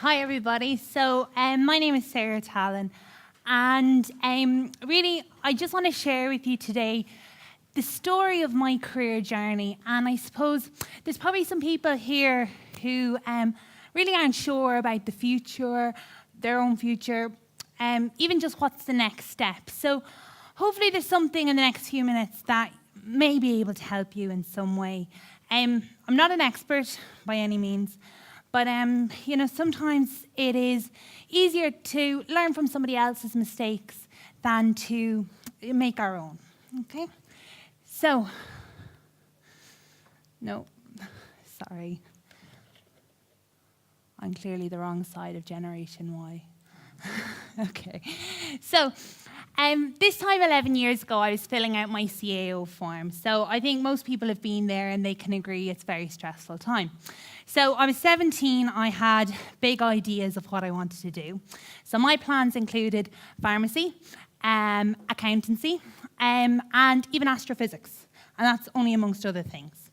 Hi, everybody. So my name is Sarah Tallon, and really, I just want to share with you today the story of my career journey. And I suppose there's probably some people here who really aren't sure about the future, their own future, even just what's the next step. So hopefully there's something in the next few minutes that may be able to help you in some way. I'm not an expert by any means, but sometimes it is easier to learn from somebody else's mistakes than to make our own. Okay? So, no, sorry. I'm clearly the wrong side of Generation Y. Okay. So, this time 11 years ago, I was filling out my CAO form. So I think most people have been there and they can agree it's a very stressful time. So I was 17, I had big ideas of what I wanted to do. So my plans included pharmacy, accountancy, and even astrophysics. And that's only amongst other things.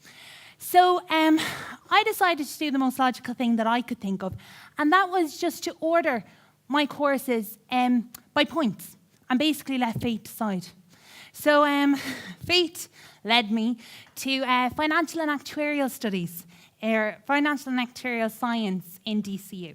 So I decided to do the most logical thing that I could think of, and that was just to order my courses by points, and basically let fate decide. So fate led me to financial and actuarial studies, or financial and actuarial science in DCU.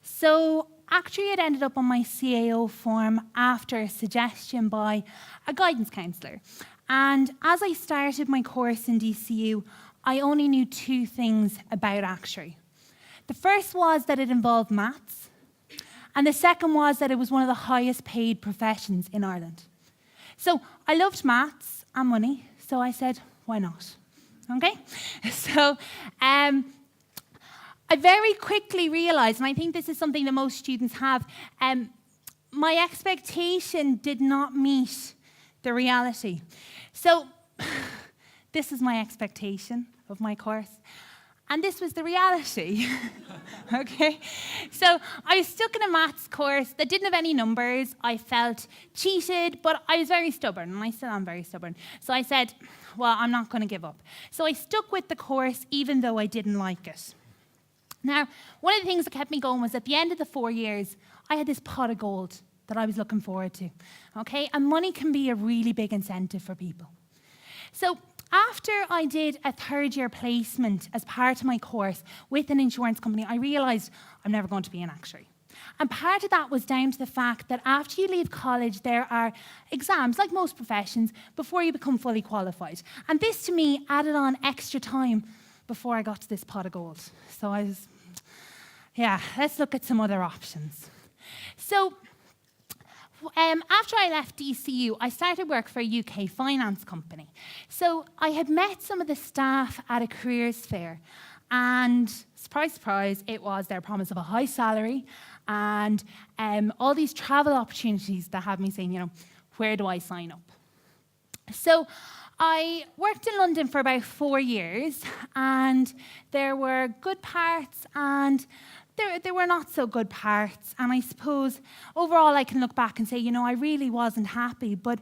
So actually it ended up on my CAO form after a suggestion by a guidance counsellor. And as I started my course in DCU, I only knew two things about actuary. The first was that it involved maths, and the second was that it was one of the highest paid professions in Ireland. So I loved maths and money, so I said, why not? Okay? So I very quickly realized, and I think this is something that most students have, my expectation did not meet the reality. So this is my expectation of my course. And this was the reality, okay? So I was stuck in a maths course that didn't have any numbers. I felt cheated, but I was very stubborn, and I still am very stubborn. So I said, well, I'm not going to give up. So I stuck with the course, even though I didn't like it. Now, one of the things that kept me going was at the end of the 4 years, I had this pot of gold that I was looking forward to, okay? And money can be a really big incentive for people. So after I did a third-year placement as part of my course with an insurance company, I realised I'm never going to be an actuary. And part of that was down to the fact that after you leave college, there are exams, like most professions, before you become fully qualified. And this, to me, added on extra time before I got to this pot of gold. So I was, let's look at some other options. So after I left DCU, I started work for a UK finance company. So I had met some of the staff at a careers fair, and surprise, surprise, it was their promise of a high salary and all these travel opportunities that had me saying, where do I sign up? So I worked in London for about 4 years, and there were good parts and there were not so good parts. And I suppose overall I can look back and say, I really wasn't happy. But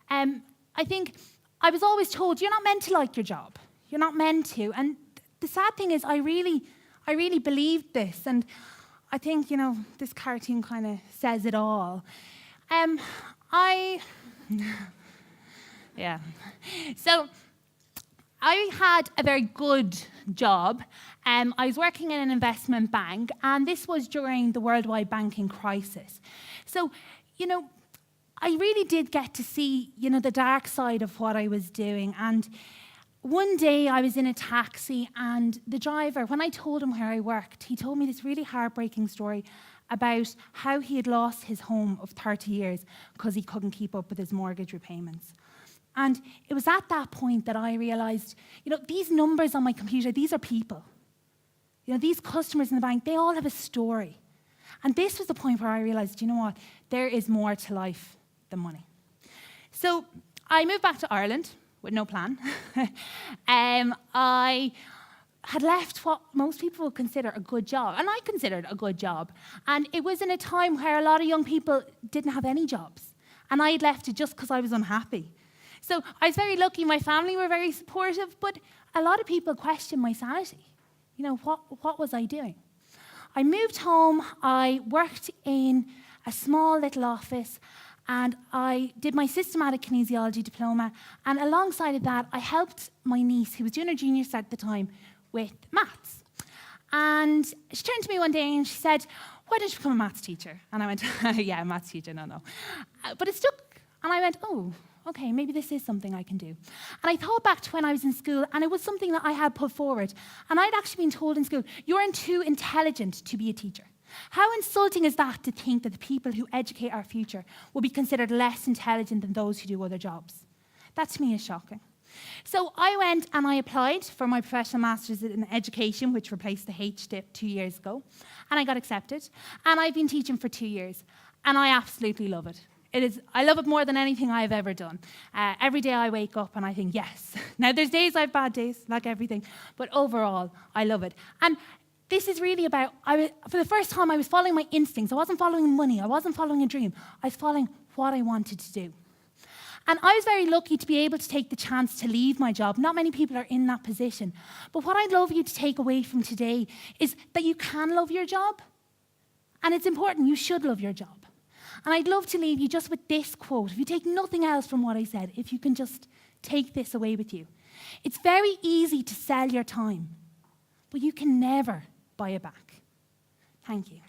I think I was always told, you're not meant to like your job. You're not meant to. And the sad thing is I really believed this. And I think, this cartoon kind of says it all. So I had a very good job. I was working in an investment bank, and this was during the worldwide banking crisis. So, I really did get to see, the dark side of what I was doing. And one day I was in a taxi, and the driver, when I told him where I worked, he told me this really heartbreaking story about how he had lost his home of 30 years because he couldn't keep up with his mortgage repayments. And it was at that point that I realized, these numbers on my computer, these are people. These customers in the bank, they all have a story. And this was the point where I realized, what? There is more to life than money. So I moved back to Ireland with no plan. I had left what most people would consider a good job, and I considered a good job. And it was in a time where a lot of young people didn't have any jobs. And I had left it just because I was unhappy. So I was very lucky. My family were very supportive, but a lot of people questioned my sanity. What was I doing? I moved home, I worked in a small little office, and I did my systematic kinesiology diploma, and alongside of that, I helped my niece, who was doing her junior cert at the time, with maths. And she turned to me one day and she said, "Why don't you become a maths teacher?" And I went, "Yeah, a maths teacher, no. But it stuck, and I went, "Oh, okay, maybe this is something I can do." And I thought back to when I was in school, and it was something that I had put forward. And I'd actually been told in school, "You're too intelligent to be a teacher." How insulting is that, to think that the people who educate our future will be considered less intelligent than those who do other jobs? That to me is shocking. So I went and I applied for my professional master's in education, which replaced the HDIP 2 years ago, and I got accepted. And I've been teaching for 2 years, and I absolutely love it. I love it more than anything I've ever done. Every day I wake up and I think, yes. Now, there's days I have bad days, like everything, but overall, I love it. And this is really about, for the first time, I was following my instincts. I wasn't following money. I wasn't following a dream. I was following what I wanted to do. And I was very lucky to be able to take the chance to leave my job. Not many people are in that position. But what I'd love you to take away from today is that you can love your job. And it's important, you should love your job. And I'd love to leave you just with this quote. If you take nothing else from what I said, if you can just take this away with you. It's very easy to sell your time, but you can never buy it back. Thank you.